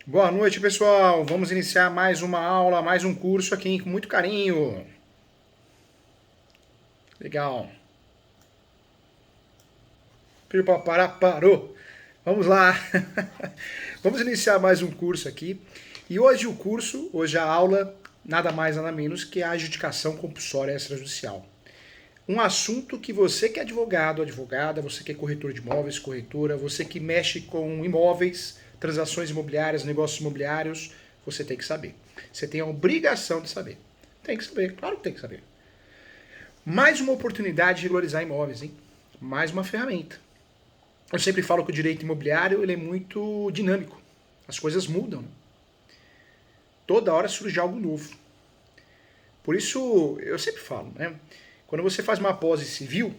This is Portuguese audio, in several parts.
Boa noite, pessoal. Vamos iniciar mais uma aula, mais um curso aqui com muito carinho. Legal. Parou. Vamos lá. Vamos iniciar mais um curso aqui. E hoje a aula, nada mais nada menos que a adjudicação compulsória extrajudicial. Um assunto que você que é advogado, advogada, você que é corretor de imóveis, corretora, você que mexe com imóveis, transações imobiliárias, negócios imobiliários, você tem que saber. Você tem a obrigação de saber. Tem que saber, claro que tem que saber. Mais uma oportunidade de regularizar imóveis, hein? Mais uma ferramenta. Eu sempre falo que o direito imobiliário ele é muito dinâmico. As coisas mudam. Né? Toda hora surge algo novo. Por isso, eu sempre falo, né? Quando você faz uma pós civil,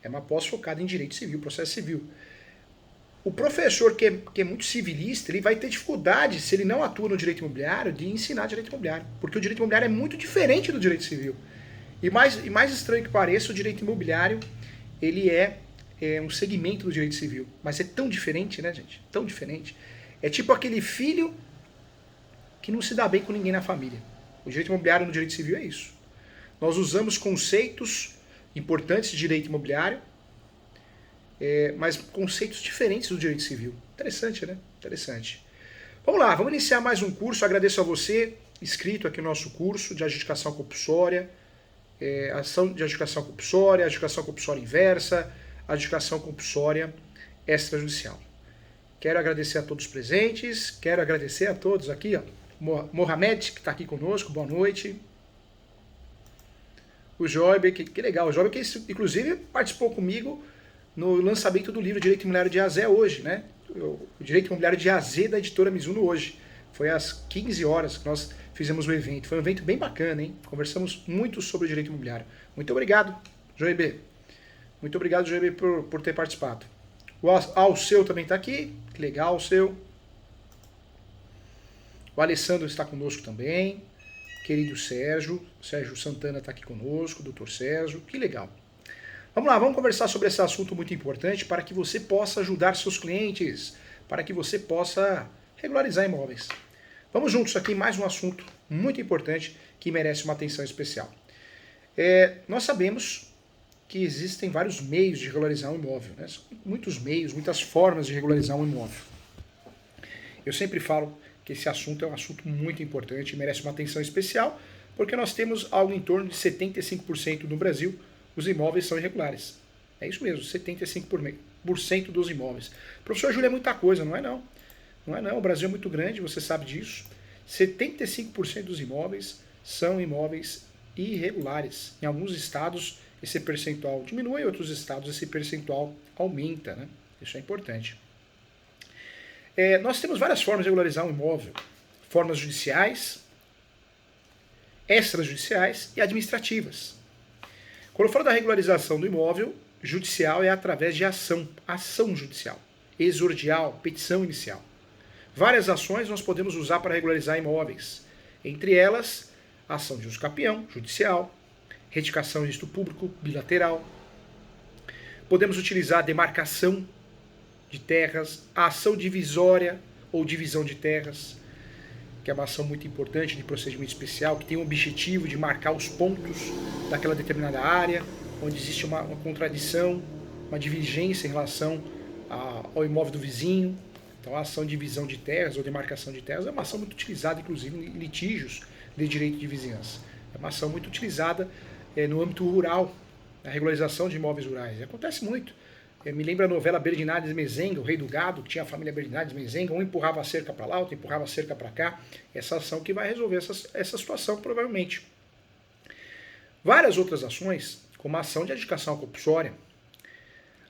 é uma pós focada em direito civil, processo civil. O professor que é muito civilista, ele vai ter dificuldade, se ele não atua no direito imobiliário, de ensinar direito imobiliário. Porque o direito imobiliário é muito diferente do direito civil. E mais estranho que pareça, o direito imobiliário, ele é um segmento do direito civil. Mas é tão diferente, né, gente? Tão diferente. É tipo aquele filho que não se dá bem com ninguém na família. O direito imobiliário no direito civil é isso. Nós usamos conceitos importantes de direito imobiliário, mas conceitos diferentes do direito civil. Interessante, né? Interessante. Vamos lá, vamos iniciar mais um curso. Agradeço a você, inscrito aqui no nosso curso de adjudicação compulsória, ação de adjudicação compulsória inversa, adjudicação compulsória extrajudicial. Quero agradecer a todos os presentes, quero agradecer a todos aqui, ó. Mohamed, que está aqui conosco, boa noite. O Job, que legal, o Job que inclusive participou comigo no lançamento do livro Direito Imobiliário de AZ hoje, né? O Direito Imobiliário de AZ da editora Mizuno hoje. Foi às 15 horas que nós fizemos o evento. Foi um evento bem bacana, hein? Conversamos muito sobre o direito imobiliário. Muito obrigado, Joib. Muito obrigado, Joib, por ter participado. O Alceu também está aqui. Que legal, Alceu. O Alessandro está conosco também. Querido Sérgio Santana está aqui conosco, doutor Sérgio. Que legal. Vamos lá, vamos conversar sobre esse assunto muito importante para que você possa ajudar seus clientes, para que você possa regularizar imóveis. Vamos juntos aqui, mais um assunto muito importante que merece uma atenção especial. Nós sabemos que existem vários meios de regularizar um imóvel, né? São muitos meios, muitas formas de regularizar um imóvel. Eu sempre falo que esse assunto é um assunto muito importante e merece uma atenção especial, porque nós temos algo em torno de 75% no Brasil, os imóveis são irregulares. É isso mesmo, 75% dos imóveis. Professor Júlio, é muita coisa, não é não. Não é não, o Brasil é muito grande, você sabe disso. 75% dos imóveis são imóveis irregulares. Em alguns estados esse percentual diminui, em outros estados esse percentual aumenta, né? Isso é importante. Nós temos várias formas de regularizar um imóvel. Formas judiciais, extrajudiciais e administrativas. Quando eu falo da regularização do imóvel, judicial é através de ação judicial, exordial, petição inicial. Várias ações nós podemos usar para regularizar imóveis. Entre elas, a ação de uso capião, judicial, retificação de registro público, bilateral. Podemos utilizar a demarcação de terras, a ação divisória ou divisão de terras, que é uma ação muito importante de procedimento especial, que tem o objetivo de marcar os pontos daquela determinada área, onde existe uma contradição, uma divergência em relação ao imóvel do vizinho. Então a ação de divisão de terras ou demarcação de terras é uma ação muito utilizada, inclusive, em litígios de direito de vizinhança. É uma ação muito utilizada no âmbito rural, na regularização de imóveis rurais. E acontece muito. Me lembra a novela Berdinazes Mezenga, o Rei do Gado, que tinha a família Berdinazes Mezenga, um empurrava a cerca para lá, outro empurrava a cerca para cá. Essa ação que vai resolver essa situação, provavelmente. Várias outras ações, como a ação de adjudicação compulsória.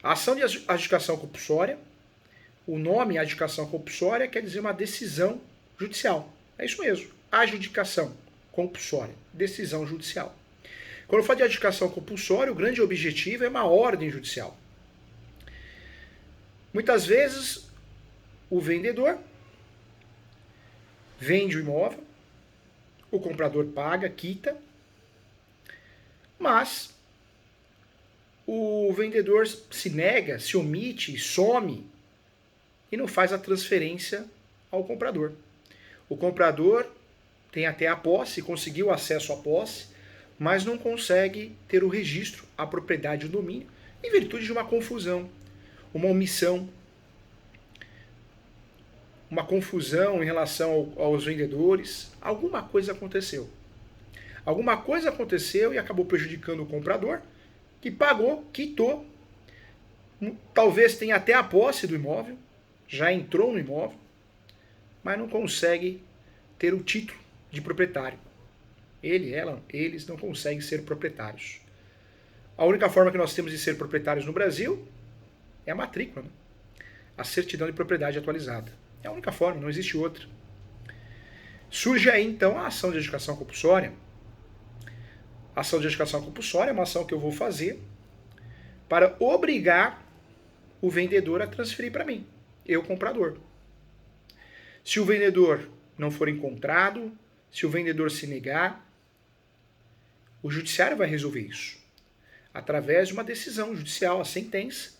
A ação de adjudicação compulsória, o nome adjudicação compulsória quer dizer uma decisão judicial. É isso mesmo, adjudicação compulsória, decisão judicial. Quando eu falo de adjudicação compulsória, o grande objetivo é uma ordem judicial. Muitas vezes, o vendedor vende o imóvel, o comprador paga, quita, mas o vendedor se nega, se omite, some e não faz a transferência ao comprador. O comprador tem até a posse, conseguiu acesso à posse, mas não consegue ter o registro, a propriedade, o domínio, em virtude de uma confusão, uma omissão, uma confusão em relação aos vendedores. Alguma coisa aconteceu. Alguma coisa aconteceu e acabou prejudicando o comprador, que pagou, quitou, talvez tenha até a posse do imóvel, já entrou no imóvel, mas não consegue ter o título de proprietário. Ele, ela, eles não conseguem ser proprietários. A única forma que nós temos de ser proprietários no Brasil é a matrícula, né? A certidão de propriedade atualizada. É a única forma, não existe outra. Surge aí então a ação de adjudicação compulsória. A ação de adjudicação compulsória é uma ação que eu vou fazer para obrigar o vendedor a transferir para mim, eu comprador. Se o vendedor não for encontrado, se o vendedor se negar, o judiciário vai resolver isso através de uma decisão judicial, a sentença,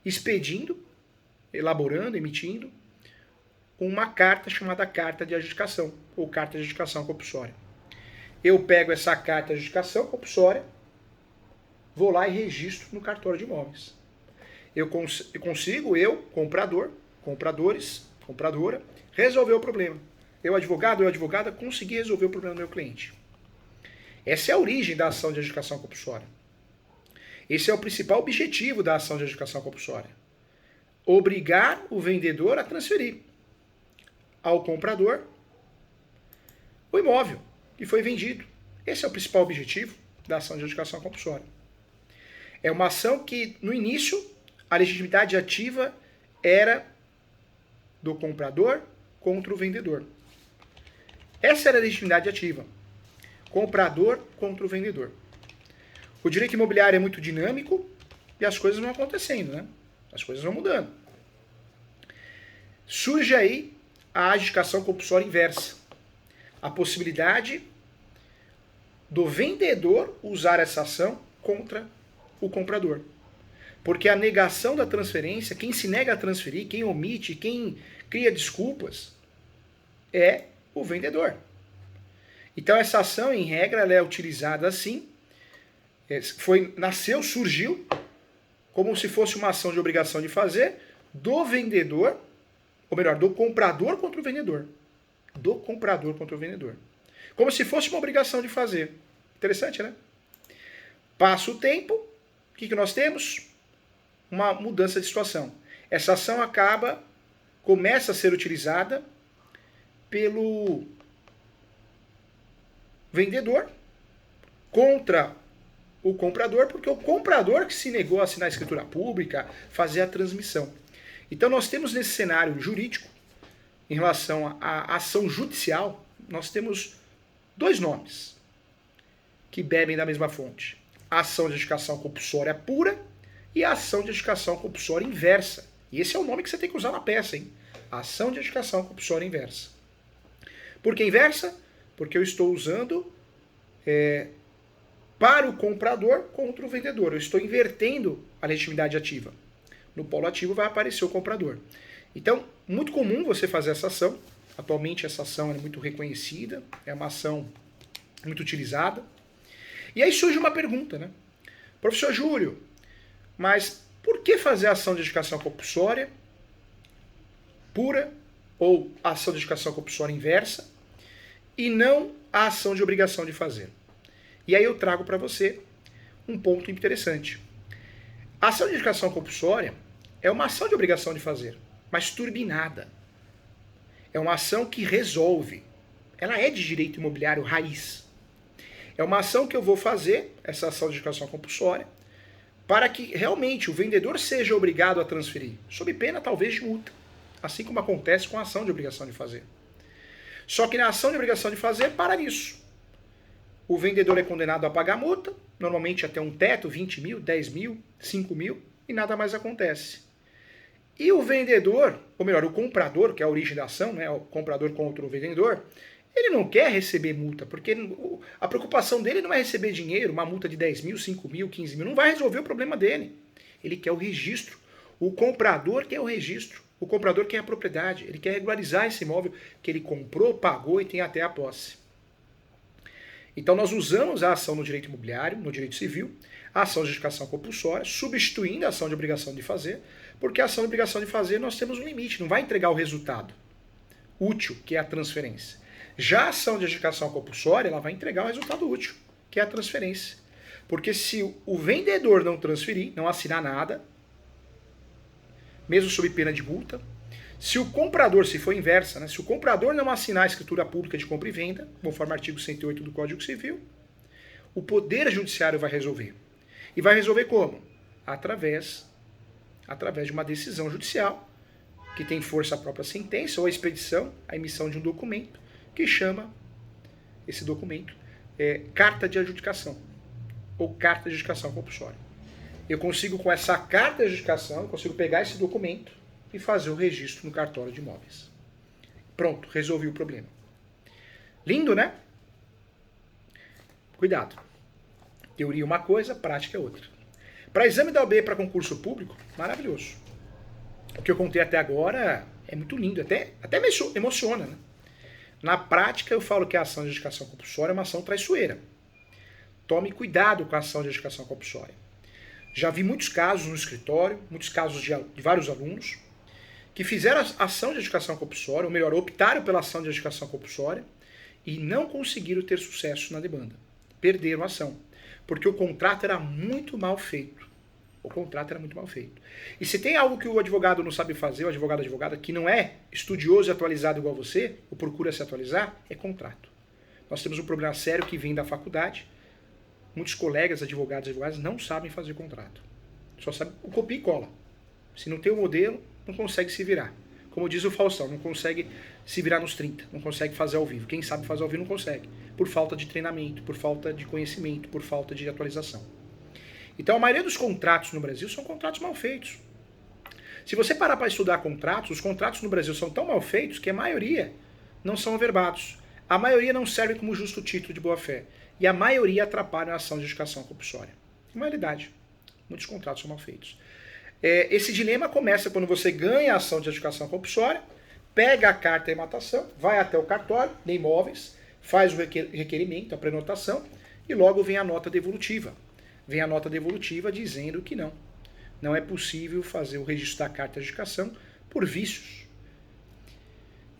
expedindo, elaborando, emitindo uma carta chamada carta de adjudicação ou carta de adjudicação compulsória. Eu pego essa carta de adjudicação compulsória, vou lá e registro no cartório de imóveis. Eu consigo, comprador, compradores, compradora, resolver o problema. Eu, advogado, eu, advogada, consegui resolver o problema do meu cliente. Essa é a origem da ação de adjudicação compulsória. Esse é o principal objetivo da ação de adjudicação compulsória. Obrigar o vendedor a transferir ao comprador o imóvel que foi vendido. Esse é o principal objetivo da ação de adjudicação compulsória. É uma ação que, no início, a legitimidade ativa era do comprador contra o vendedor. Essa era a legitimidade ativa. Comprador contra o vendedor. O direito imobiliário é muito dinâmico e as coisas vão acontecendo, né? As coisas vão mudando. Surge aí a adjudicação compulsória inversa. A possibilidade do vendedor usar essa ação contra o comprador. Porque a negação da transferência, quem se nega a transferir, quem omite, quem cria desculpas, é o vendedor. Então essa ação, em regra, ela é utilizada assim, surgiu como se fosse uma ação de obrigação de fazer do vendedor, ou melhor, do comprador contra o vendedor. Do comprador contra o vendedor. Como se fosse uma obrigação de fazer. Interessante, né? Passa o tempo, o que nós temos? Uma mudança de situação. Essa ação começa a ser utilizada pelo vendedor contra o comprador, porque o comprador que se negou a assinar a escritura pública, fazer a transmissão. Então nós temos nesse cenário jurídico, em relação à ação judicial, nós temos dois nomes que bebem da mesma fonte. A ação de adjudicação compulsória pura e a ação de adjudicação compulsória inversa. E esse é o nome que você tem que usar na peça, hein? A ação de adjudicação compulsória inversa. Por que inversa? Porque eu estou usando para o comprador contra o vendedor. Eu estou invertendo a legitimidade ativa. No polo ativo vai aparecer o comprador. Então, muito comum você fazer essa ação. Atualmente essa ação é muito reconhecida, é uma ação muito utilizada. E aí surge uma pergunta, né? Professor Júlio, mas por que fazer a ação de adjudicação compulsória pura ou a ação de adjudicação compulsória inversa e não a ação de obrigação de fazer? E aí eu trago para você um ponto interessante. A ação de adjudicação compulsória é uma ação de obrigação de fazer, mas turbinada. É uma ação que resolve. Ela é de direito imobiliário raiz. É uma ação que eu vou fazer, essa ação de adjudicação compulsória, para que realmente o vendedor seja obrigado a transferir, sob pena talvez de multa, assim como acontece com a ação de obrigação de fazer. Só que na ação de obrigação de fazer, para nisso. O vendedor é condenado a pagar multa, normalmente até um teto, 20 mil, 10 mil, 5 mil, e nada mais acontece. E o vendedor, ou melhor, o comprador, que é a origem da ação, né, o comprador contra o vendedor, ele não quer receber multa, porque a preocupação dele não é receber dinheiro, uma multa de 10 mil, 5 mil, 15 mil, não vai resolver o problema dele. Ele quer o registro. O comprador quer o registro. O comprador quer a propriedade, ele quer regularizar esse imóvel que ele comprou, pagou e tem até a posse. Então nós usamos a ação no direito imobiliário, no direito civil, a ação de adjudicação compulsória, substituindo a ação de obrigação de fazer, porque a ação de obrigação de fazer nós temos um limite, não vai entregar o resultado útil, que é a transferência. Já a ação de adjudicação compulsória, ela vai entregar o resultado útil, que é a transferência. Porque se o vendedor não transferir, não assinar nada, mesmo sob pena de multa, se o comprador, se for inversa, né, se o comprador não assinar a escritura pública de compra e venda, conforme o artigo 108 do Código Civil, o Poder Judiciário vai resolver. E vai resolver como? Através de uma decisão judicial, que tem força a própria sentença, ou a expedição, a emissão de um documento, que chama esse documento carta de adjudicação, ou carta de adjudicação compulsória. Eu consigo, com essa carta de adjudicação, eu consigo pegar esse documento e fazer o registro no cartório de imóveis. Pronto, resolvi o problema. Lindo, né? Cuidado. Teoria é uma coisa, prática é outra. Para exame da OAB para concurso público, maravilhoso. O que eu contei até agora é muito lindo, até me emociona, né? Na prática, eu falo que a ação de adjudicação compulsória é uma ação traiçoeira. Tome cuidado com a ação de adjudicação compulsória. Já vi muitos casos no escritório, muitos casos de vários alunos, que fizeram a ação de adjudicação compulsória, ou melhor, optaram pela ação de adjudicação compulsória e não conseguiram ter sucesso na demanda. Perderam a ação, porque o contrato era muito mal feito. O contrato era muito mal feito. E se tem algo que o advogado não sabe fazer, o advogado ou advogada, que não é estudioso e atualizado igual você, ou procura se atualizar, é contrato. Nós temos um problema sério que vem da faculdade. Muitos colegas, advogados e advogadas não sabem fazer contrato. Só sabem o copia e cola. Se não tem o modelo, não consegue se virar. Como diz o Faustão, não consegue se virar nos 30, não consegue fazer ao vivo. Quem sabe fazer ao vivo não consegue. Por falta de treinamento, por falta de conhecimento, por falta de atualização. Então a maioria dos contratos no Brasil são contratos mal feitos. Se você parar para estudar contratos, os contratos no Brasil são tão mal feitos que a maioria não são averbados. A maioria não serve como justo título de boa-fé. E a maioria atrapalha a ação de adjudicação compulsória. É uma realidade. Muitos contratos são mal feitos. Esse dilema começa quando você ganha a ação de adjudicação compulsória, pega a carta de matação, vai até o cartório de imóveis, faz o requerimento, a prenotação, e logo vem a nota devolutiva. Vem a nota devolutiva dizendo que não é possível fazer o registro da carta de adjudicação por vícios.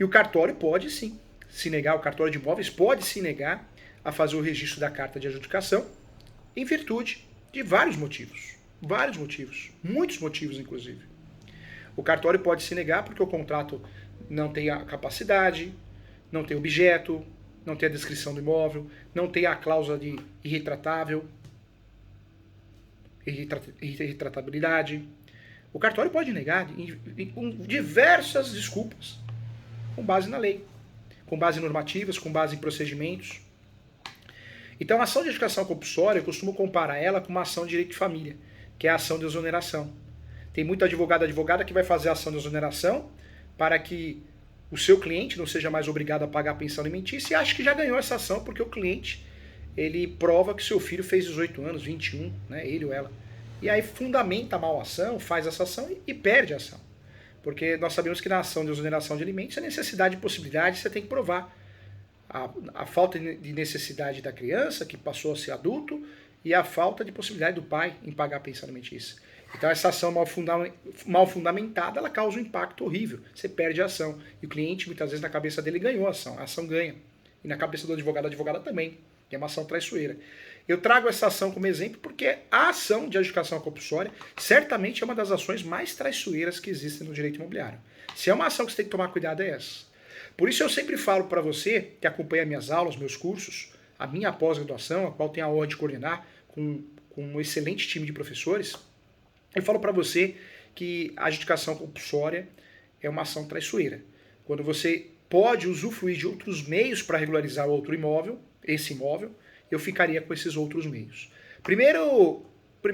E o cartório pode sim se negar, o cartório de imóveis pode se negar a fazer o registro da carta de adjudicação em virtude de vários motivos. Vários motivos. Muitos motivos, inclusive. O cartório pode se negar porque o contrato não tem a capacidade, não tem objeto, não tem a descrição do imóvel, não tem a cláusula de irretratabilidade. O cartório pode negar com diversas desculpas, com base na lei, com base em normativas, com base em procedimentos. Então, a ação de adjudicação compulsória, eu costumo comparar ela com uma ação de direito de família, que é a ação de exoneração. Tem muito advogada que vai fazer a ação de exoneração para que o seu cliente não seja mais obrigado a pagar a pensão alimentícia e acha que já ganhou essa ação porque o cliente ele prova que seu filho fez 18 anos, 21, né, ele ou ela. E aí fundamenta mal a ação, faz essa ação e perde a ação. Porque nós sabemos que na ação de exoneração de alimentos, a necessidade e possibilidade você tem que provar. A falta de necessidade da criança, que passou a ser adulto, e a falta de possibilidade do pai em pagar a pensão alimentícia. Então essa ação mal fundamentada, ela causa um impacto horrível. Você perde a ação. E o cliente, muitas vezes, na cabeça dele ganhou a ação ganha. E na cabeça do advogado, a advogada também, que é uma ação traiçoeira. Eu trago essa ação como exemplo porque a ação de adjudicação compulsória certamente é uma das ações mais traiçoeiras que existem no direito imobiliário. Se é uma ação que você tem que tomar cuidado, é essa. Por isso eu sempre falo para você, que acompanha minhas aulas, meus cursos, a minha pós-graduação, a qual tenho a honra de coordenar com um excelente time de professores, eu falo para você que a adjudicação compulsória é uma ação traiçoeira. Quando você pode usufruir de outros meios para regularizar outro imóvel, esse imóvel, eu ficaria com esses outros meios. Primeiro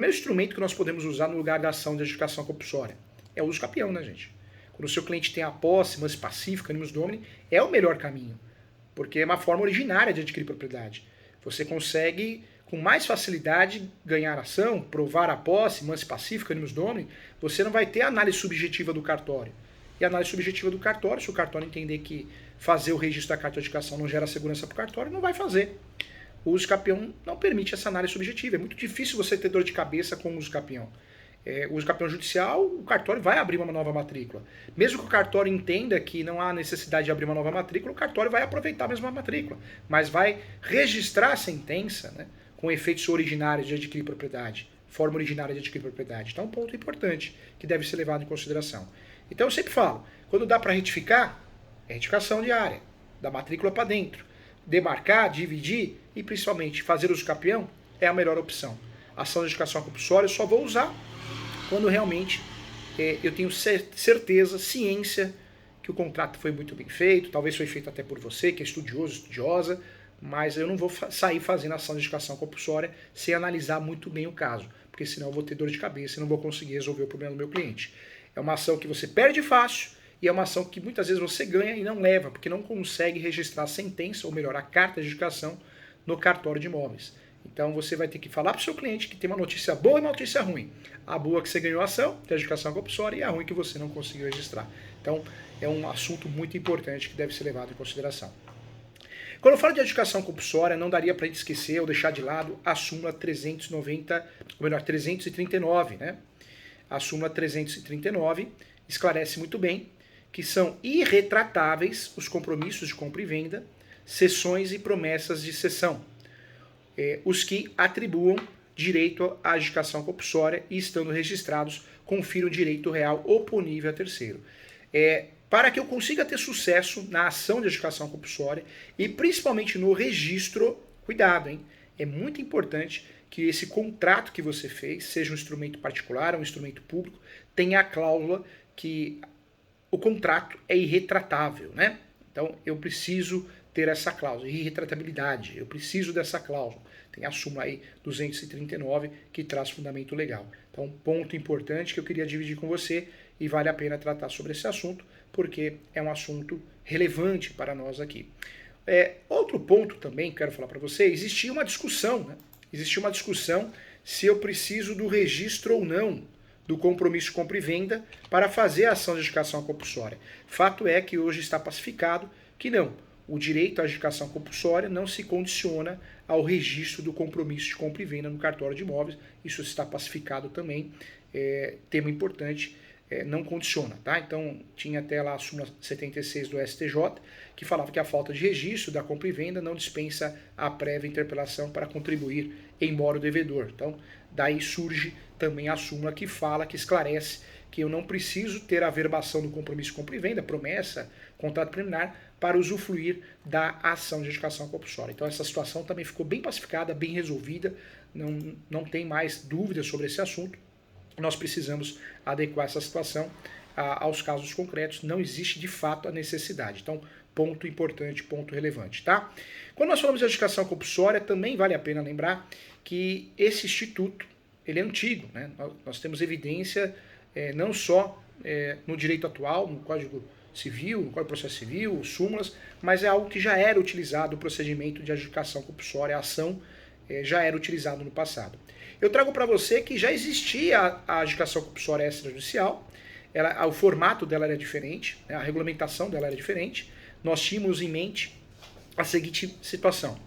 instrumento que nós podemos usar no lugar da ação de adjudicação compulsória é o uso capião, né, gente? Quando o seu cliente tem a posse, mas pacífica, animus domini, é o melhor caminho, porque é uma forma originária de adquirir propriedade. Você consegue, com mais facilidade, ganhar ação, provar a posse, mansi pacífica, animus domini, você não vai ter a análise subjetiva do cartório. e análise subjetiva do cartório. Se o cartório entender que fazer o registro da carta de educação não gera segurança para o cartório, não vai fazer. O uso capião não permite essa análise subjetiva. É muito difícil você ter dor de cabeça com o uso capião. O uso capião judicial, o cartório vai abrir uma nova matrícula. Mesmo que o cartório entenda que não há necessidade de abrir uma nova matrícula, o cartório vai aproveitar a mesma matrícula, mas vai registrar a sentença, né, com efeitos originários de adquirir propriedade, forma originária de adquirir propriedade. Então é um ponto importante que deve ser levado em consideração. Então eu sempre falo, quando dá para retificar, é retificação diária, da matrícula para dentro. Demarcar, dividir e principalmente fazer uso capião é a melhor opção. Ação de educação compulsória eu só vou usar quando realmente eu tenho certeza, ciência, que o contrato foi muito bem feito, talvez foi feito até por você, que é estudioso, estudiosa, mas eu não vou sair fazendo ação de educação compulsória sem analisar muito bem o caso, porque senão eu vou ter dor de cabeça e não vou conseguir resolver o problema do meu cliente. É uma ação que você perde fácil e é uma ação que muitas vezes você ganha e não leva, porque não consegue registrar a sentença, ou melhor, a carta de educação no cartório de imóveis. Então você vai ter que falar para o seu cliente que tem uma notícia boa e uma notícia ruim. A boa é que você ganhou a ação, tem a educação compulsória, e a ruim é que você não conseguiu registrar. Então é um assunto muito importante que deve ser levado em consideração. Quando eu falo de educação compulsória, não daria para a gente esquecer ou deixar de lado a súmula 339, né? A súmula 339 esclarece muito bem que são irretratáveis os compromissos de compra e venda, cessões e promessas de cessão, os que atribuam direito à adjudicação compulsória e, estando registrados, confiram direito real oponível a terceiro. Para que eu consiga ter sucesso na ação de adjudicação compulsória e principalmente no registro, cuidado, hein? É muito importante que esse contrato que você fez, seja um instrumento particular ou um instrumento público, tenha a cláusula que o contrato é irretratável, né? Então eu preciso ter essa cláusula, irretratabilidade, eu preciso dessa cláusula. Tem a súmula aí 239 que traz fundamento legal. Então, ponto importante que eu queria dividir com você e vale a pena tratar sobre esse assunto, porque é um assunto relevante para nós aqui. Outro ponto também que quero falar para você, existia uma discussão, né? Existia uma discussão se eu preciso do registro ou não do compromisso de compra e venda para fazer a ação de adjudicação compulsória. Fato é que hoje está pacificado que não. O direito à adjudicação compulsória não se condiciona ao registro do compromisso de compra e venda no cartório de imóveis. Isso está pacificado também. Tema importante, não condiciona, tá? Então, tinha até lá a súmula 76 do STJ, que falava que a falta de registro da compra e venda não dispensa a prévia interpelação para contribuir embora o devedor. Então, daí surge também a súmula que fala, que esclarece que eu não preciso ter a averbação do compromisso de compra e venda, promessa, contrato preliminar, para usufruir da ação de adjudicação compulsória. Então essa situação também ficou bem pacificada, bem resolvida, não tem mais dúvidas sobre esse assunto. Nós precisamos adequar essa situação aos casos concretos, não existe de fato a necessidade. Então, ponto importante, ponto relevante, tá? Quando nós falamos de adjudicação compulsória, também vale a pena lembrar que esse instituto, ele é antigo, né? Nós temos evidência não só no direito atual, no Código Civil, no Código de Processo Civil, súmulas, mas é algo que já era utilizado, o procedimento de adjudicação compulsória, a ação já era utilizado no passado. Eu trago para você que já existia a adjudicação compulsória extrajudicial, o formato dela era diferente, a regulamentação dela era diferente. Nós tínhamos em mente a seguinte situação: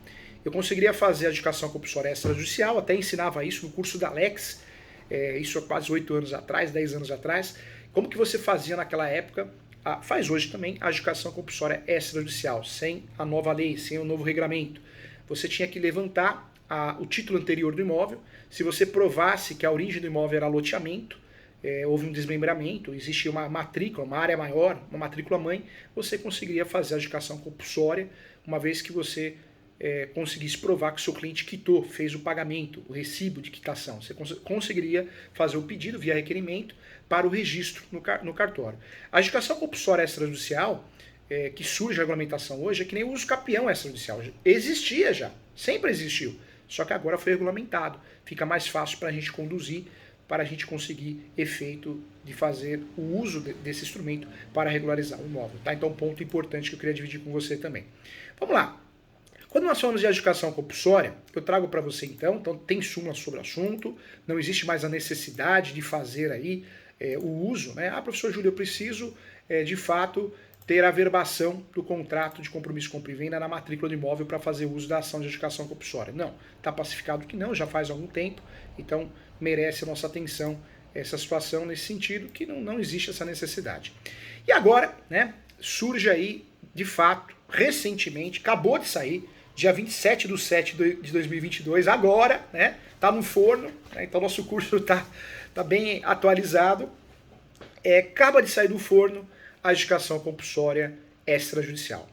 eu conseguiria fazer a adjudicação compulsória extrajudicial, até ensinava isso no curso da Lex, isso há quase 8 anos atrás, 10 anos atrás. Como que você fazia naquela época, faz hoje também, a adjudicação compulsória extrajudicial, sem a nova lei, sem o novo regramento. Você tinha que levantar o título anterior do imóvel. Se você provasse que a origem do imóvel era loteamento, houve um desmembramento, existia uma matrícula, uma área maior, uma matrícula mãe, você conseguiria fazer a adjudicação compulsória, uma vez que você conseguisse provar que o seu cliente quitou, fez o pagamento, o recibo de quitação. Você conseguiria fazer o pedido via requerimento para o registro no cartório. A adjudicação compulsória extrajudicial, que surge a regulamentação hoje, é que nem o uso capião extrajudicial. Existia já, sempre existiu, só que agora foi regulamentado. Fica mais fácil para a gente conduzir, para a gente conseguir efeito de fazer o uso desse instrumento para regularizar o imóvel. Tá? Então, um ponto importante que eu queria dividir com você também. Vamos lá. Quando nós falamos de adjudicação compulsória, eu trago para você então tem súmula sobre o assunto, não existe mais a necessidade de fazer aí o uso, né? Professor Júlio, eu preciso, de fato, ter a verbação do contrato de compromisso de compra e venda na matrícula do imóvel para fazer uso da ação de adjudicação compulsória. Não, está pacificado que não, já faz algum tempo, então merece a nossa atenção essa situação nesse sentido, que não existe essa necessidade. E agora, né, surge aí, de fato, recentemente, acabou de sair, dia 27/7 de 2022, agora, né, tá no forno, né, então nosso curso tá bem atualizado, acaba de sair do forno a adjudicação compulsória extrajudicial.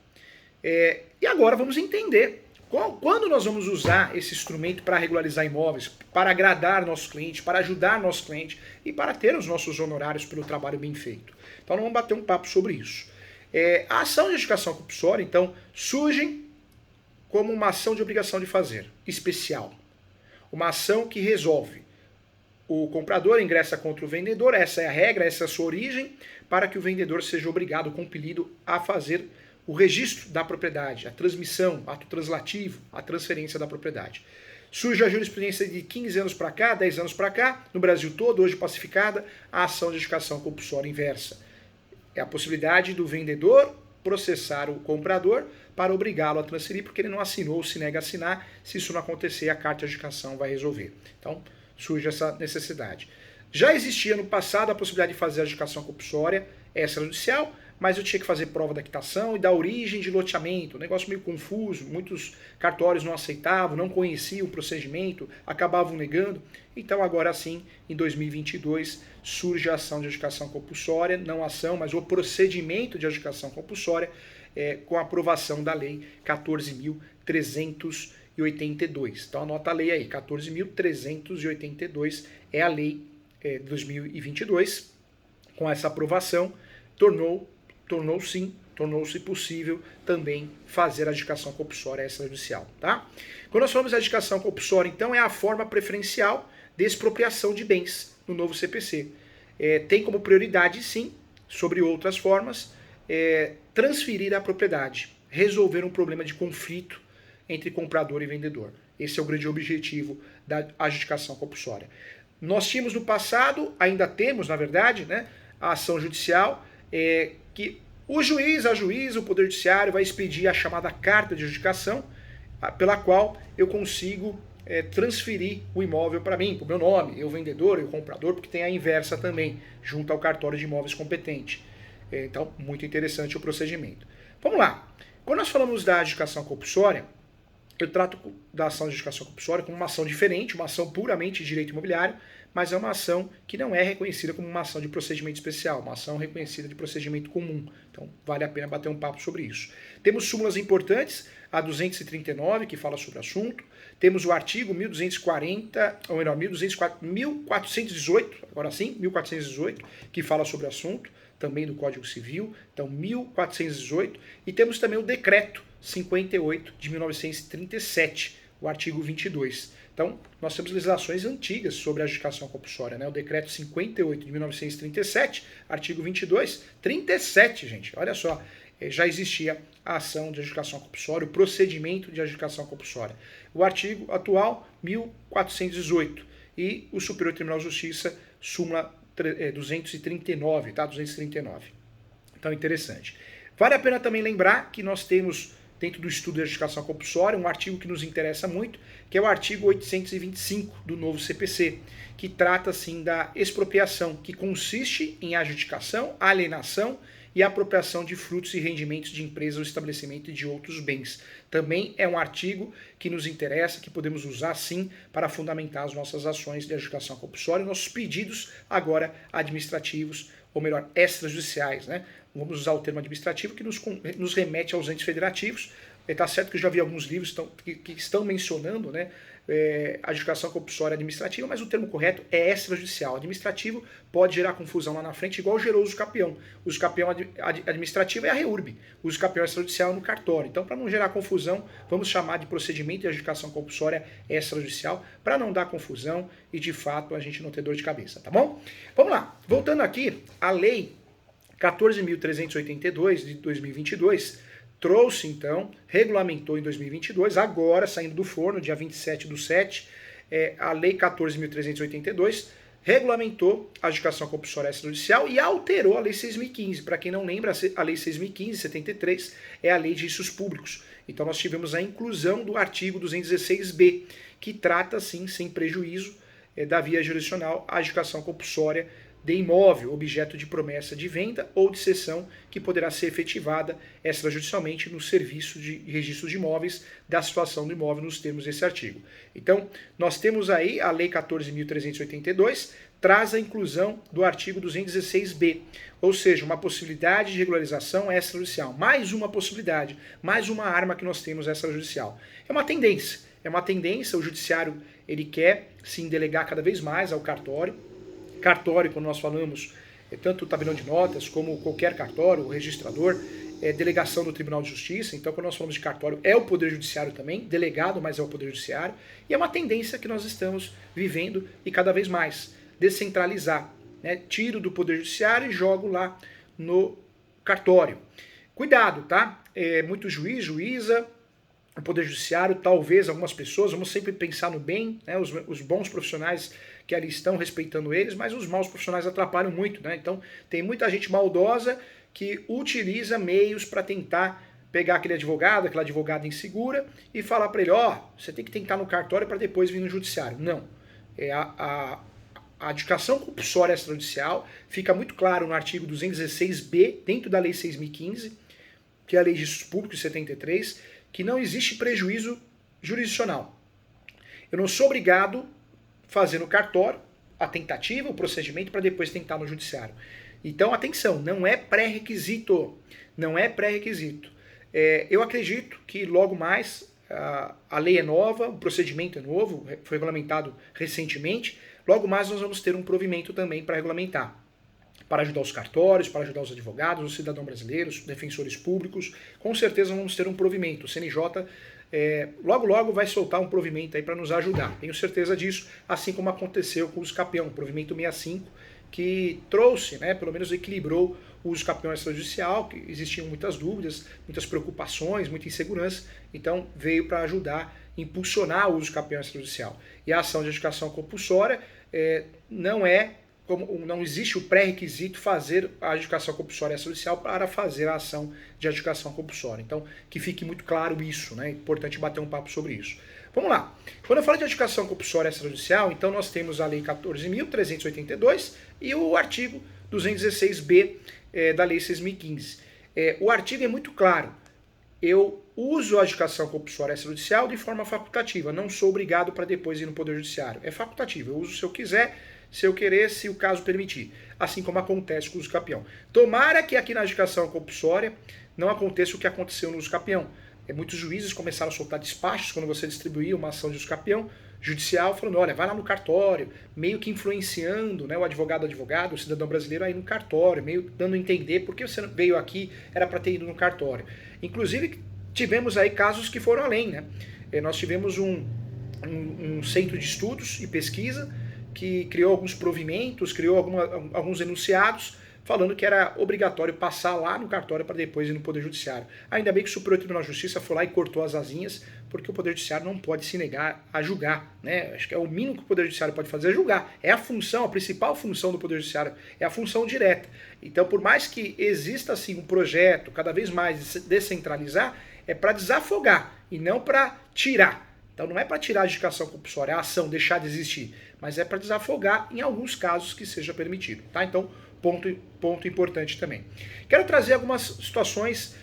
E agora vamos entender quando nós vamos usar esse instrumento para regularizar imóveis, para agradar nosso cliente, para ajudar nosso cliente e para ter os nossos honorários pelo trabalho bem feito. Então nós vamos bater um papo sobre isso. A ação de adjudicação compulsória, então, surge como uma ação de obrigação de fazer, especial. Uma ação que resolve. O comprador ingressa contra o vendedor, essa é a regra, essa é a sua origem, para que o vendedor seja obrigado, compelido, a fazer o registro da propriedade, a transmissão, ato translativo, a transferência da propriedade. Surge a jurisprudência de 15 anos para cá, 10 anos para cá, no Brasil todo, hoje pacificada, a ação de adjudicação compulsória inversa. É a possibilidade do vendedor processar o comprador para obrigá-lo a transferir, porque ele não assinou ou se nega a assinar. Se isso não acontecer, a carta de adjudicação vai resolver. Então, surge essa necessidade. Já existia no passado a possibilidade de fazer a adjudicação compulsória extrajudicial, mas eu tinha que fazer prova da quitação e da origem de loteamento, um negócio meio confuso, muitos cartórios não aceitavam, não conheciam o procedimento, acabavam negando. Então agora sim, em 2022, surge a ação de adjudicação compulsória, não a ação, mas o procedimento de adjudicação compulsória, com a aprovação da lei 14.382. Então anota a lei aí, 14.382 é a lei de 2022. Com essa aprovação, tornou-se possível também fazer a adjudicação compulsória extrajudicial, tá? Quando nós falamos de adjudicação compulsória, então, é a forma preferencial de expropriação de bens no novo CPC. Tem como prioridade, sim, sobre outras formas, transferir a propriedade, resolver um problema de conflito entre comprador e vendedor. Esse é o grande objetivo da adjudicação compulsória. Nós tínhamos no passado, ainda temos, na verdade, né, a ação judicial, que o juiz, a juíza, o Poder Judiciário vai expedir a chamada carta de adjudicação, pela qual eu consigo transferir o imóvel para mim, para o meu nome, eu vendedor, eu comprador, porque tem a inversa também, junto ao cartório de imóveis competente. Então, muito interessante o procedimento. Vamos lá. Quando nós falamos da adjudicação compulsória, eu trato da ação de adjudicação compulsória como uma ação diferente, uma ação puramente de direito imobiliário, mas é uma ação que não é reconhecida como uma ação de procedimento especial, uma ação reconhecida de procedimento comum. Então, vale a pena bater um papo sobre isso. Temos súmulas importantes, a 239, que fala sobre o assunto. Temos o artigo 1418, agora sim, 1418, que fala sobre o assunto, também do Código Civil, então 1418. E temos também o decreto 58 de 1937, o artigo 22. Então, nós temos legislações antigas sobre a adjudicação compulsória, né? O decreto 58 de 1937, artigo 22, 37, gente, olha só, já existia a ação de adjudicação compulsória, o procedimento de adjudicação compulsória. O artigo atual, 1418, e o Superior Tribunal de Justiça, súmula 239, tá? 239. Então, interessante. Vale a pena também lembrar que nós temos, dentro do estudo de adjudicação compulsória, um artigo que nos interessa muito, que é o artigo 825 do novo CPC, que trata, assim, da expropriação, que consiste em adjudicação, alienação e apropriação de frutos e rendimentos de empresa ou estabelecimento e de outros bens. Também é um artigo que nos interessa, que podemos usar, sim, para fundamentar as nossas ações de adjudicação compulsória, nossos pedidos agora administrativos, ou melhor, extrajudiciais, né? Vamos usar o termo administrativo, que nos remete aos entes federativos. Está certo que eu já vi alguns livros que estão mencionando, né, a adjudicação compulsória administrativa, mas o termo correto é extrajudicial. Administrativo pode gerar confusão lá na frente, igual gerou o usucapião. O usucapião administrativo é a REURB, o usucapião extrajudicial é no cartório. Então, para não gerar confusão, vamos chamar de procedimento de adjudicação compulsória extrajudicial, para não dar confusão e, de fato, a gente não ter dor de cabeça, tá bom? Vamos lá. Voltando aqui, a lei 14.382 de 2022, trouxe, então, regulamentou em 2022, agora saindo do forno, dia 27/7, a Lei 14.382 regulamentou a adjudicação compulsória extrajudicial e alterou a Lei 6.015. Para quem não lembra, a Lei 6.015, 73, é a Lei de Registros Públicos. Então nós tivemos a inclusão do artigo 216b, que trata, sim, sem prejuízo da via jurisdicional, a adjudicação compulsória de imóvel, objeto de promessa de venda ou de cessão, que poderá ser efetivada extrajudicialmente no serviço de registro de imóveis da situação do imóvel nos termos desse artigo. Então, nós temos aí a Lei 14.382, traz a inclusão do artigo 216b, ou seja, uma possibilidade de regularização extrajudicial. Mais uma possibilidade, mais uma arma que nós temos extrajudicial. É uma tendência, o judiciário ele quer sim delegar cada vez mais ao cartório. Cartório, quando nós falamos, tanto o tabelião de notas como qualquer cartório, o registrador, é delegação do Tribunal de Justiça. Então, quando nós falamos de cartório, é o Poder Judiciário também, delegado, mas é o Poder Judiciário. E é uma tendência que nós estamos vivendo e cada vez mais descentralizar. Né? Tiro do Poder Judiciário e jogo lá no cartório. Cuidado, tá? Muito juiz, juíza, o Poder Judiciário, talvez algumas pessoas, vamos sempre pensar no bem, né? Os bons profissionais que ali estão, respeitando eles, mas os maus profissionais atrapalham muito, né? Então tem muita gente maldosa que utiliza meios para tentar pegar aquele advogado, aquela advogada insegura e falar para ele, você tem que tentar no cartório para depois vir no judiciário. Não. A adjudicação compulsória extrajudicial fica muito claro no artigo 216b, dentro da Lei 6.015, que é a Lei de Registros Públicos de 73, que não existe prejuízo jurisdicional. Eu não sou obrigado a fazer no cartório a tentativa, o procedimento, para depois tentar no judiciário. Então, atenção, não é pré-requisito. Não é pré-requisito. Eu acredito que logo mais a lei é nova, o procedimento é novo, foi regulamentado recentemente, logo mais nós vamos ter um provimento também para regulamentar. Para ajudar os cartórios, para ajudar os advogados, os cidadãos brasileiros, defensores públicos, com certeza vamos ter um provimento. O CNJ logo vai soltar um provimento aí para nos ajudar. Tenho certeza disso, assim como aconteceu com o uso capião, o provimento 65, que trouxe, né, pelo menos equilibrou o uso capião extrajudicial, que existiam muitas dúvidas, muitas preocupações, muita insegurança, então veio para ajudar, impulsionar o uso capião extrajudicial. E a ação de adjudicação compulsória não existe o pré-requisito fazer a adjudicação compulsória extrajudicial para fazer a ação de adjudicação compulsória. Então, que fique muito claro isso, né? É importante bater um papo sobre isso. Vamos lá. Quando eu falo de adjudicação compulsória extrajudicial, então nós temos a Lei 14.382 e o artigo 216b da Lei 6.015. O artigo é muito claro. Eu uso a adjudicação compulsória extrajudicial de forma facultativa. Não sou obrigado para depois ir no Poder Judiciário. É facultativo. Eu uso se eu quiser, se eu querer, se o caso permitir. Assim como acontece com o uso capião. Tomara que aqui na adjudicação compulsória não aconteça o que aconteceu no uso capião. Muitos juízes começaram a soltar despachos quando você distribuía uma ação de uso capião judicial, falando, olha, vai lá no cartório, meio que influenciando, né, o advogado, o cidadão brasileiro a ir no cartório, meio dando a entender por que você veio aqui, era para ter ido no cartório. Inclusive, tivemos aí casos que foram além, né? Nós tivemos um centro de estudos e pesquisa que criou alguns provimentos, criou alguns enunciados, falando que era obrigatório passar lá no cartório para depois ir no Poder Judiciário. Ainda bem que o Superior Tribunal de Justiça foi lá e cortou as asinhas, porque o Poder Judiciário não pode se negar a julgar, né? Acho que é o mínimo que o Poder Judiciário pode fazer é julgar. É a função, a principal função do Poder Judiciário, é a função direta. Então, por mais que exista assim um projeto cada vez mais de descentralizar, é para desafogar e não para tirar. Então não é para tirar a adjudicação compulsória, a ação deixar de existir, mas é para desafogar em alguns casos que seja permitido, tá? Então, ponto importante também. Quero trazer algumas situações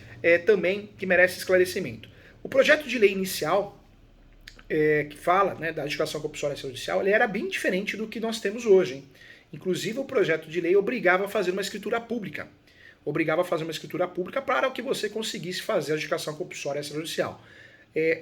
também que merecem esclarecimento. O projeto de lei inicial, que fala, né, da adjudicação compulsória extrajudicial, ele era bem diferente do que nós temos hoje, hein? Inclusive, o projeto de lei obrigava a fazer uma escritura pública. Obrigava a fazer uma escritura pública para que você conseguisse fazer a adjudicação compulsória extrajudicial.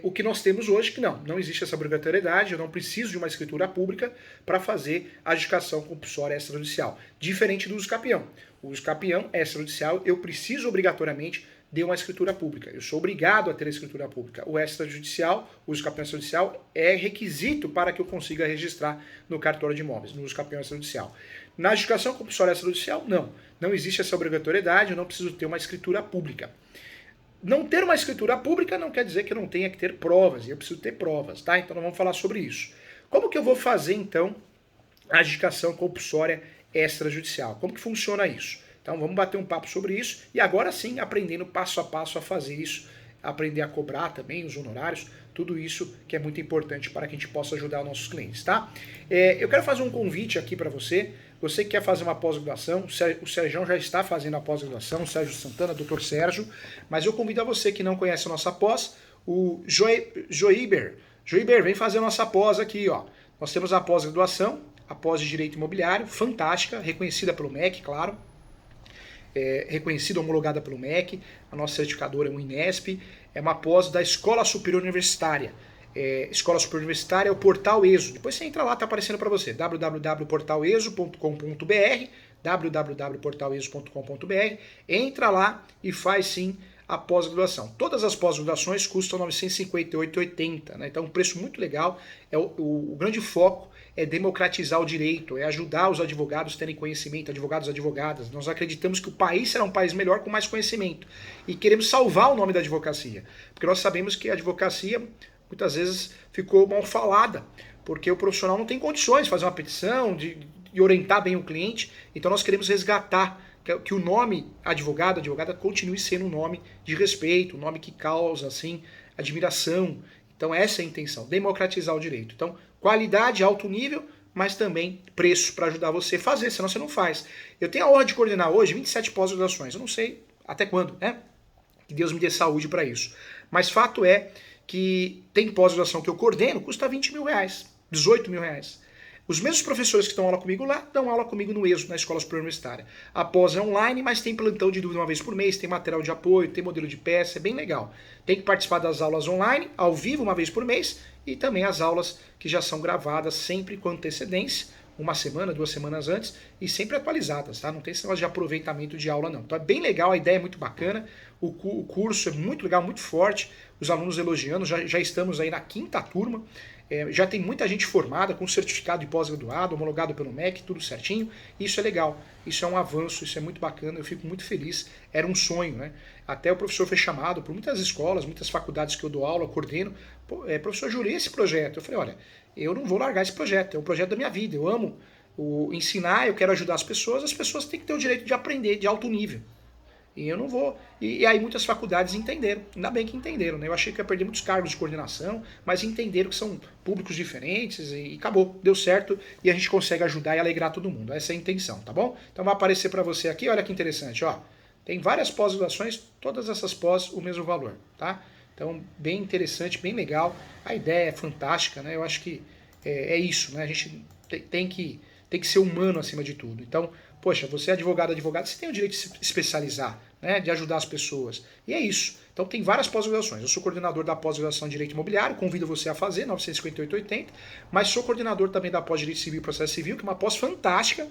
O que nós temos hoje que não existe essa obrigatoriedade, eu não preciso de uma escritura pública para fazer a adjudicação compulsória extrajudicial. Diferente do uso capião. O uso capião extrajudicial, eu preciso obrigatoriamente de uma escritura pública. Eu sou obrigado a ter a escritura pública. O extrajudicial, o uso capião extrajudicial, é requisito para que eu consiga registrar no cartório de imóveis, no uso capião extrajudicial. Na adjudicação compulsória extrajudicial, não existe essa obrigatoriedade, eu não preciso ter uma escritura pública. Não ter uma escritura pública não quer dizer que eu não tenha que ter provas, e eu preciso ter provas, tá? Então nós vamos falar sobre isso. Como que eu vou fazer, então, adjudicação compulsória extrajudicial. Como que funciona isso? Então vamos bater um papo sobre isso e agora sim aprendendo passo a passo a fazer isso, aprender a cobrar também os honorários, tudo isso que é muito importante para que a gente possa ajudar os nossos clientes, tá? Eu quero fazer um convite aqui para você que quer fazer uma pós-graduação, o Sérgio já está fazendo a pós-graduação, o Sérgio Santana, Dr. Sérgio, mas eu convido a você que não conhece a nossa pós, o Joiber, vem fazer a nossa pós aqui, ó. Nós temos a pós-graduação, a pós de Direito Imobiliário, fantástica, reconhecida pelo MEC, claro, reconhecida, homologada pelo MEC, a nossa certificadora é o INESP, é uma pós da Escola Superior Universitária. Escola Superior Universitária é o Portal ESO. Depois você entra lá, tá aparecendo para você, www.portaleso.com.br, www.portaleso.com.br, entra lá e faz sim a pós-graduação. Todas as pós-graduações custam R$ 958,80, né? Então um preço muito legal. O grande foco é democratizar o direito, é ajudar os advogados a terem conhecimento, advogados e advogadas. Nós acreditamos que o país será um país melhor com mais conhecimento. E queremos salvar o nome da advocacia. Porque nós sabemos que a advocacia muitas vezes ficou mal falada, porque o profissional não tem condições de fazer uma petição, de orientar bem o cliente. Então nós queremos resgatar que o nome advogado, advogada continue sendo um nome de respeito, um nome que causa assim admiração. Então essa é a intenção, democratizar o direito. Então qualidade, alto nível, mas também preço para ajudar você a fazer, senão você não faz. Eu tenho a honra de coordenar hoje 27 pós-graduações, eu não sei até quando, né? Que Deus me dê saúde para isso. Mas fato é que tem pós-graduação que eu coordeno, custa R$20 mil, R$18 mil. Os mesmos professores que estão aula comigo lá, dão aula comigo no ESO, na Escola Superior Universitária. A pós é online, mas tem plantão de dúvida uma vez por mês, tem material de apoio, tem modelo de peça, é bem legal. Tem que participar das aulas online, ao vivo, uma vez por mês, e também as aulas que já são gravadas sempre com antecedência, uma semana, 2 semanas antes, e sempre atualizadas, tá? Não tem esse negócio de aproveitamento de aula, não. Então é bem legal, a ideia é muito bacana, o curso é muito legal, muito forte, os alunos elogiando, já estamos aí na 5ª turma, já tem muita gente formada com certificado de pós-graduado, homologado pelo MEC, tudo certinho. Isso é legal, isso é um avanço, isso é muito bacana, eu fico muito feliz. Era um sonho, né? Até o professor foi chamado por muitas escolas, muitas faculdades que eu dou aula, coordeno. Professor, jurei esse projeto. Eu falei, olha, eu não vou largar esse projeto, é o projeto da minha vida. Eu amo ensinar, eu quero ajudar as pessoas têm que ter o direito de aprender de alto nível. E eu não vou. E aí muitas faculdades entenderam. Ainda bem que entenderam, né? Eu achei que ia perder muitos cargos de coordenação, mas entenderam que são públicos diferentes e acabou. Deu certo e a gente consegue ajudar e alegrar todo mundo. Essa é a intenção, tá bom? Então vai aparecer para você aqui, olha que interessante, ó. Tem várias pós-graduações, todas essas pós o mesmo valor, tá? Então bem interessante, bem legal. A ideia é fantástica, né? Eu acho que é isso, né? A gente tem que ser humano acima de tudo. Então, poxa, você é advogado, você tem o direito de se especializar, né, de ajudar as pessoas. E é isso. Então tem várias pós-graduações. Eu sou coordenador da pós-graduação em Direito Imobiliário, convido você a fazer, 958,80, mas sou coordenador também da pós-Direito Civil e Processo Civil, que é uma pós fantástica.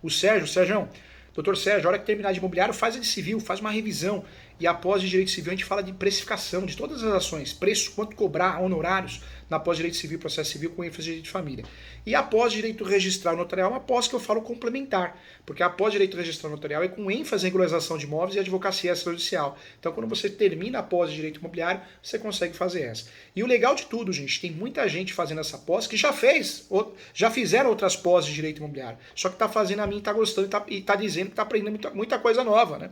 O Sérgio, doutor Sérgio, a hora que terminar de imobiliário, faz a de civil, faz uma revisão. E após de direito civil a gente fala de precificação de todas as ações, preço, quanto cobrar, honorários, na pós direito civil, processo civil com ênfase de direito de família. E após direito registral notarial é uma pós que eu falo complementar, porque a pós direito registral notarial é com ênfase em regularização de imóveis e advocacia extrajudicial. Então quando você termina a pós de direito imobiliário, você consegue fazer essa. E o legal de tudo, gente, tem muita gente fazendo essa pós que já fizeram outras pós de direito imobiliário, só que está fazendo a minha, está gostando e está dizendo que está aprendendo muita coisa nova, né?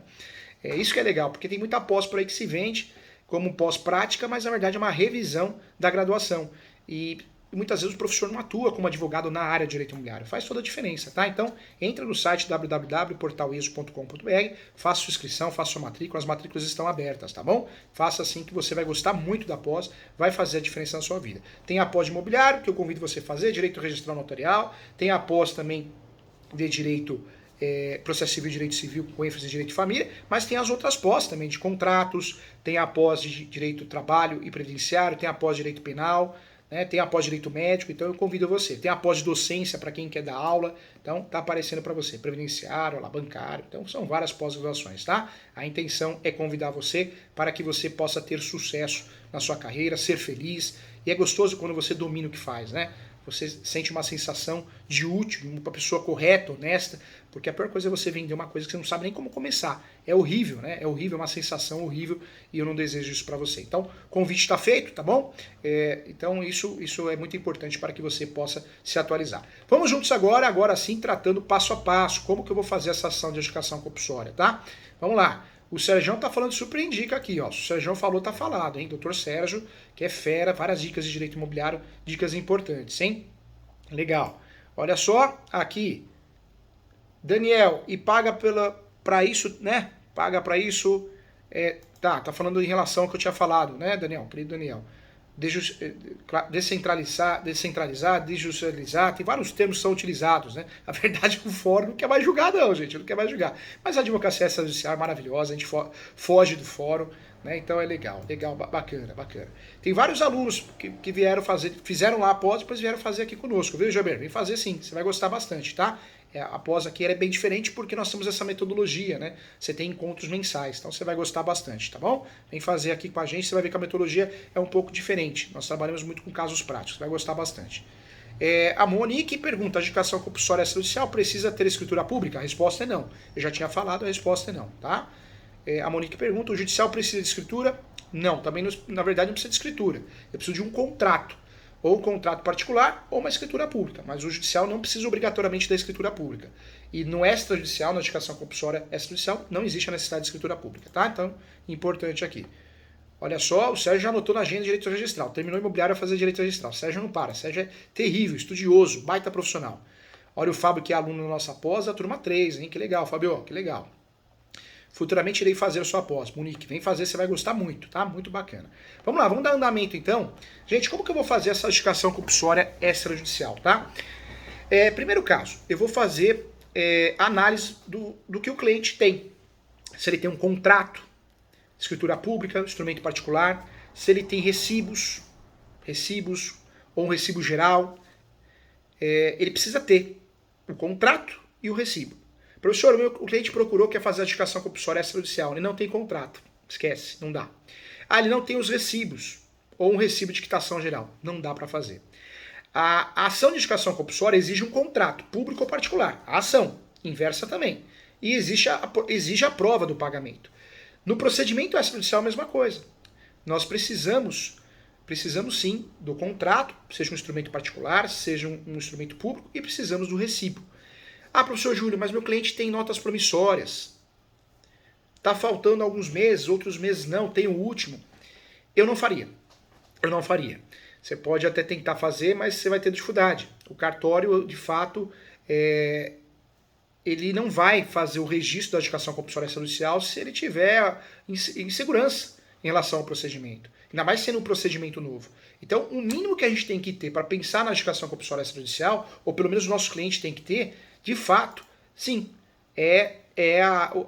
É isso que é legal, porque tem muita pós por aí que se vende como pós-prática, mas na verdade é uma revisão da graduação. E muitas vezes o professor não atua como advogado na área de direito imobiliário. Faz toda a diferença, tá? Então, entra no site www.portaleso.com.br, faça sua inscrição, faça sua matrícula, as matrículas estão abertas, tá bom? Faça assim que você vai gostar muito da pós, vai fazer a diferença na sua vida. Tem a pós de imobiliário, que eu convido você a fazer, direito registral notarial, tem a pós também de direito processo civil e direito civil com ênfase em direito de família, mas tem as outras pós também de contratos, tem a pós de direito do trabalho e previdenciário, tem a pós de direito penal, né, tem a pós de direito médico, então eu convido você. Tem a pós de docência para quem quer dar aula, então tá aparecendo para você, previdenciário, lá, bancário, então são várias pós-graduações, tá? A intenção é convidar você para que você possa ter sucesso na sua carreira, ser feliz, e é gostoso quando você domina o que faz, né? Você sente uma sensação de útil, uma pessoa correta, honesta, Porque a pior coisa é você vender uma coisa que você não sabe nem como começar. É horrível, né? É horrível, é uma sensação horrível e eu não desejo isso para você. Então, o convite está feito, tá bom? Então, isso é muito importante para que você possa se atualizar. Vamos juntos agora sim, tratando passo a passo, como que eu vou fazer essa ação de educação compulsória, tá? Vamos lá. O Sérgio tá falando super indica aqui, ó. Se o Sérgio falou, tá falado, hein? Doutor Sérgio, que é fera, várias dicas de direito imobiliário, dicas importantes, hein? Legal. Olha só, aqui, Daniel, e paga para isso, né? Paga para isso. Tá falando em relação ao que eu tinha falado, né, Daniel? Querido Daniel. Descentralizar, desjudicializar, tem vários termos que são utilizados, né? A verdade é que o fórum não quer mais julgar, não, gente, não quer mais julgar. Mas a advocacia extrajudicial é maravilhosa, a gente foge do fórum, né? Então é legal, bacana. Tem vários alunos que fizeram lá a pós, depois vieram fazer aqui conosco, viu, Jaber? Vem fazer sim, você vai gostar bastante, tá? A pós aqui é bem diferente porque nós temos essa metodologia, né? Você tem encontros mensais, então você vai gostar bastante, tá bom? Vem fazer aqui com a gente, você vai ver que a metodologia é um pouco diferente. Nós trabalhamos muito com casos práticos, você vai gostar bastante. A Monique pergunta, a educação compulsória extrajudicial precisa ter escritura pública? A resposta é não. Eu já tinha falado, a resposta é não, tá? A Monique pergunta, o judicial precisa de escritura? Não, também na verdade não precisa de escritura. Eu preciso de um contrato. Ou um contrato particular, ou uma escritura pública. Mas o judicial não precisa obrigatoriamente da escritura pública. E no extrajudicial, na educação compulsória extrajudicial, não existe a necessidade de escritura pública, tá? Então, importante aqui. Olha só, o Sérgio já anotou na agenda de direito registral. Terminou imobiliário a fazer direito registral. O Sérgio não para. O Sérgio é terrível, estudioso, baita profissional. Olha o Fábio, que é aluno da nossa pós, a turma 3, hein? Que legal, Fábio, que legal. Futuramente irei fazer a sua pós. Monique, vem fazer, você vai gostar muito, tá? Muito bacana. Vamos lá, vamos dar andamento então. Gente, como que eu vou fazer essa educação compulsória extrajudicial, tá? Primeiro caso, eu vou fazer análise do que o cliente tem. Se ele tem um contrato, escritura pública, instrumento particular, se ele tem recibos ou um recibo geral. Ele precisa ter o contrato e o recibo. Professor, o cliente procurou, quer fazer a educação compulsória extrajudicial. Ele não tem contrato. Esquece, não dá. Ele não tem os recibos. Ou um recibo de quitação geral. Não dá para fazer. A ação de educação compulsória exige um contrato, público ou particular. A ação, inversa também. E exige a prova do pagamento. No procedimento extrajudicial, a mesma coisa. Nós precisamos sim do contrato, seja um instrumento particular, seja um instrumento público, e precisamos do recibo. Professor Júlio, mas meu cliente tem notas promissórias. Está faltando alguns meses, outros meses não, tem o último. Eu não faria. Você pode até tentar fazer, mas você vai ter dificuldade. O cartório, de fato, ele não vai fazer o registro da educação compulsória extrajudicial se ele tiver insegurança em relação ao procedimento. Ainda mais sendo um procedimento novo. Então, o mínimo que a gente tem que ter para pensar na educação compulsória extrajudicial, ou pelo menos o nosso cliente tem que ter, de fato, sim,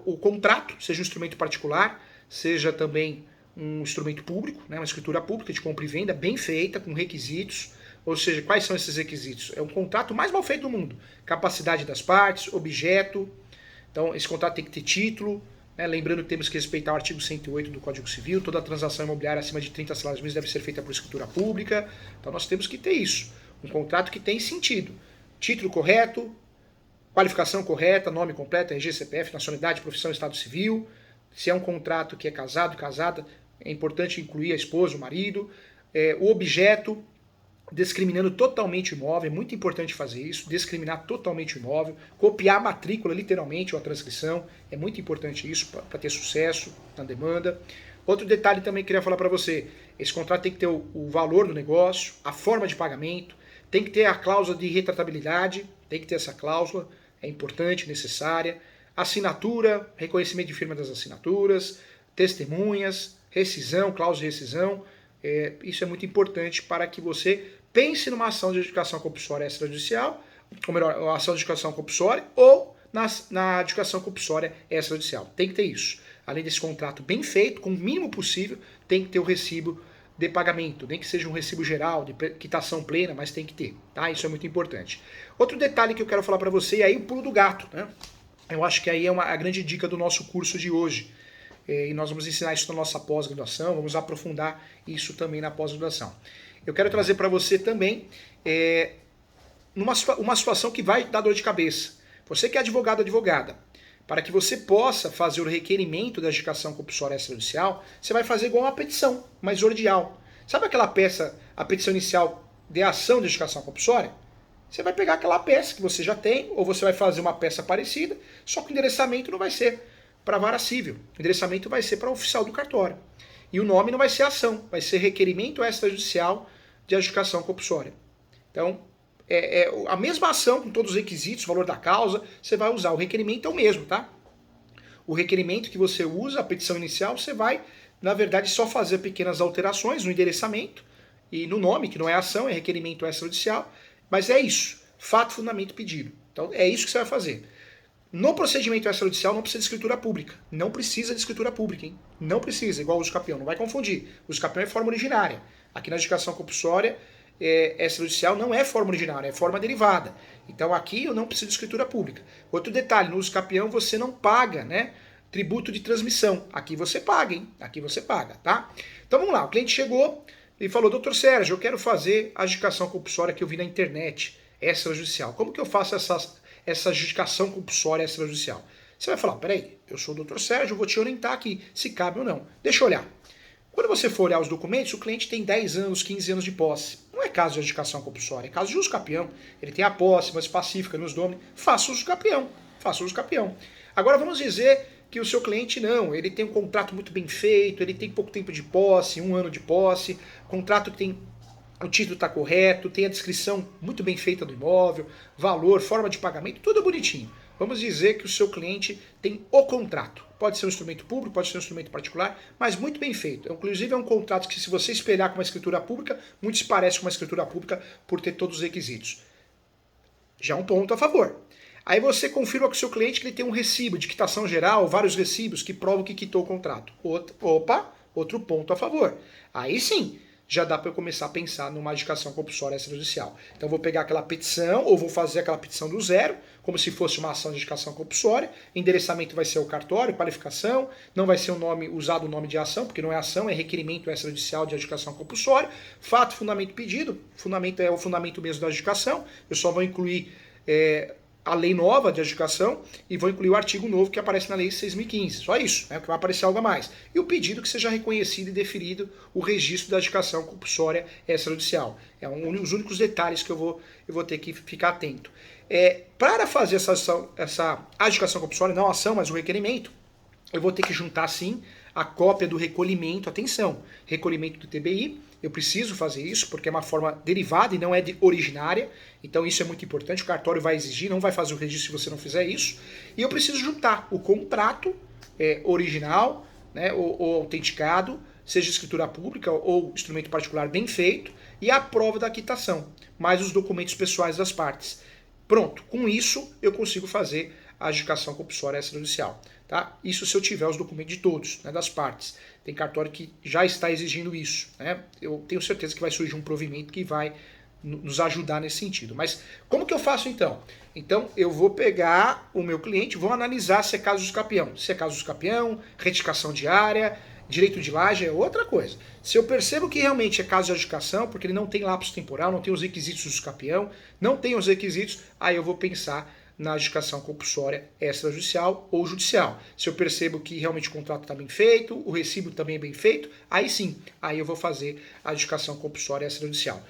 o contrato, seja um instrumento particular, seja também um instrumento público, né, uma escritura pública de compra e venda, bem feita, com requisitos. Ou seja, quais são esses requisitos? É um contrato mais mal feito do mundo. Capacidade das partes, objeto. Então, esse contrato tem que ter título. Né, lembrando que temos que respeitar o artigo 108 do Código Civil. Toda transação imobiliária acima de 30 salários mínimos deve ser feita por escritura pública. Então, nós temos que ter isso. Um contrato que tem sentido. Título correto, qualificação correta, nome completo, RG, CPF, nacionalidade, profissão, estado civil. Se é um contrato que é casado, casada, é importante incluir a esposa, o marido. O objeto, discriminando totalmente o imóvel, é muito importante fazer isso, discriminar totalmente o imóvel, copiar a matrícula, literalmente, ou a transcrição, é muito importante isso para ter sucesso na demanda. Outro detalhe também que eu queria falar para você, esse contrato tem que ter o valor do negócio, a forma de pagamento, tem que ter a cláusula de retratabilidade, tem que ter essa cláusula, é importante, necessária, assinatura, reconhecimento de firma das assinaturas, testemunhas, rescisão, cláusula de rescisão. Isso é muito importante para que você pense numa ação de educação compulsória extrajudicial, ou melhor, uma ação de educação compulsória, ou na educação compulsória extrajudicial. Tem que ter isso. Além desse contrato bem feito, com o mínimo possível, tem que ter o recibo de pagamento, nem que seja um recibo geral, de quitação plena, mas tem que ter, tá? Isso é muito importante. Outro detalhe que eu quero falar para você é aí o pulo do gato, né? Eu acho que aí é a grande dica do nosso curso de hoje. E nós vamos ensinar isso na nossa pós-graduação, vamos aprofundar isso também na pós-graduação. Eu quero trazer para você também uma situação que vai dar dor de cabeça. você que é advogado ou advogada, para que você possa fazer o requerimento da adjudicação compulsória extrajudicial, você vai fazer igual uma petição, mas ordial. Sabe aquela peça, a petição inicial de ação de adjudicação compulsória? Você vai pegar aquela peça que você já tem, ou você vai fazer uma peça parecida, só que o endereçamento não vai ser para a vara civil, o endereçamento vai ser para o oficial do cartório. E o nome não vai ser ação, vai ser requerimento extrajudicial de adjudicação compulsória. Então, a mesma ação com todos os requisitos, valor da causa, você vai usar. O requerimento é o mesmo, tá? O requerimento que você usa, a petição inicial, você vai, na verdade, só fazer pequenas alterações no endereçamento e no nome, que não é ação, é requerimento extrajudicial, mas é isso, fato, fundamento, pedido. Então, é isso que você vai fazer. No procedimento extrajudicial não precisa de escritura pública. Não precisa de escritura pública, hein? Não precisa, igual o uso capião, não vai confundir. O uso capião é forma originária. Aqui na adjudicação compulsória, extrajudicial não é forma originária, é forma derivada. Então aqui eu não preciso de escritura pública. Outro detalhe, no uso capião você não paga, né, tributo de transmissão. Aqui você paga, hein? Aqui você paga, tá? Então vamos lá, o cliente chegou e falou, doutor Sérgio, eu quero fazer a adjudicação compulsória que eu vi na internet, extrajudicial. Como que eu faço essa adjudicação compulsória extrajudicial? Você vai falar, peraí, eu sou o doutor Sérgio, eu vou te orientar aqui, se cabe ou não. Deixa eu olhar. Quando você for olhar os documentos, o cliente tem 10 anos, 15 anos de posse. Não é caso de adjudicação compulsória, é caso de uso capião. Ele tem a posse, mas pacífica nos domínios. Faça uso capião. Faça uso capião. Agora vamos dizer que o seu cliente não, ele tem um contrato muito bem feito, ele tem pouco tempo de posse, 1 ano de posse, contrato que tem, o título está correto, tem a descrição muito bem feita do imóvel, valor, forma de pagamento, tudo bonitinho. Vamos dizer que o seu cliente tem o contrato. Pode ser um instrumento público, pode ser um instrumento particular, mas muito bem feito. Inclusive é um contrato que, se você espelhar com uma escritura pública, muito se parece com uma escritura pública por ter todos os requisitos. Já um ponto a favor. Aí você confirma com o seu cliente que ele tem um recibo de quitação geral, vários recibos que provam que quitou o contrato. Outro ponto a favor. Aí sim, já dá para eu começar a pensar numa adjudicação compulsória extrajudicial. Então eu vou pegar aquela petição, ou vou fazer aquela petição do zero, como se fosse uma ação de adjudicação compulsória. Endereçamento vai ser o cartório, qualificação, não vai ser usado o nome de ação, porque não é ação, é requerimento extrajudicial de adjudicação compulsória. Fato, fundamento, pedido. Fundamento é o fundamento mesmo da adjudicação. Eu só vou incluir a lei nova de adjudicação e vou incluir o artigo novo que aparece na lei 6.015. Só isso, né, que vai aparecer algo a mais. E o pedido que seja reconhecido e deferido o registro da adjudicação compulsória extrajudicial. É um dos únicos detalhes que eu vou ter que ficar atento. Para fazer essa adjudicação compulsória, não a ação, mas o requerimento, eu vou ter que juntar sim a cópia do recolhimento, atenção, recolhimento do TBI, eu preciso fazer isso porque é uma forma derivada e não é originária, então isso é muito importante, o cartório vai exigir, não vai fazer o registro se você não fizer isso, e eu preciso juntar o contrato original, né, ou autenticado, seja escritura pública ou instrumento particular bem feito, e a prova da quitação, mais os documentos pessoais das partes. Pronto, com isso eu consigo fazer a adjudicação compulsória extrajudicial. Tá? Isso se eu tiver os documentos de todos, né, das partes. Tem cartório que já está exigindo isso. Né? Eu tenho certeza que vai surgir um provimento que vai nos ajudar nesse sentido. Mas como que eu faço então? Então eu vou pegar o meu cliente, vou analisar se é caso de capião. Se é caso de capião, retificação diária, direito de laje é outra coisa. Se eu percebo que realmente é caso de adjudicação, porque ele não tem lapso temporal, não tem os requisitos do capião, não tem os requisitos, aí eu vou pensar na adjudicação compulsória extrajudicial ou judicial. Se eu percebo que realmente o contrato está bem feito, o recibo também é bem feito, aí sim, aí eu vou fazer a adjudicação compulsória extrajudicial.